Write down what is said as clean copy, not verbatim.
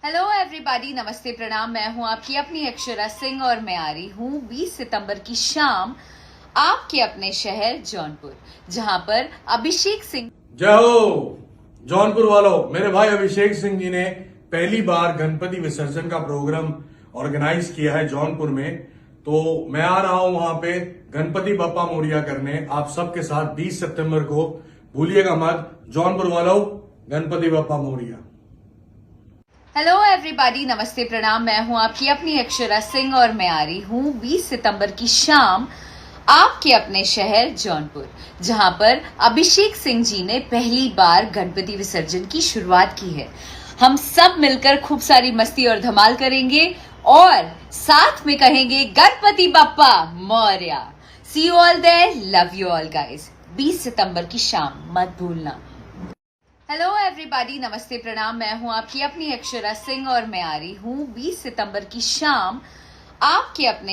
Hello everybody, नमस्ते प्रणाम। मैं हूं आपकी अपनी अक्षरा सिंह और मैं आ रही हूं 20 सितंबर की शाम आपके अपने शहर जौनपुर, जहां पर अभिषेक सिंह। जय हो जौनपुर वालों। मेरे भाई अभिषेक सिंह जी ने पहली बार गणपति विसर्जन का प्रोग्राम ऑर्गेनाइज किया है जौनपुर में, तो मैं आ रहा हूं वहां पे गणपति बप्पा मोरिया करने आप सबके साथ 20 सितंबर को। भूलिएगा मत जौनपुर वालों, गणपति बप्पा मोरिया। हेलो एवरीबॉडी, नमस्ते प्रणाम। मैं हूं आपकी अपनी अक्षरा सिंह और मैं आ रही हूं 20 सितंबर की शाम आपके अपने शहर जौनपुर, जहां पर अभिषेक सिंह जी ने पहली बार गणपति विसर्जन की शुरुआत की है। हम सब मिलकर खूब सारी मस्ती और धमाल करेंगे और साथ में कहेंगे Ganpati Bappa Morya. See you all there, love you all guys. 20 सितंबर की शाम मत भूलना। हेलो एवरीबॉडी, नमस्ते प्रणाम। मैं हूं आपकी अपनी अक्षरा सिंह और मैं आ रही हूं 20 सितंबर की शाम आपके अपने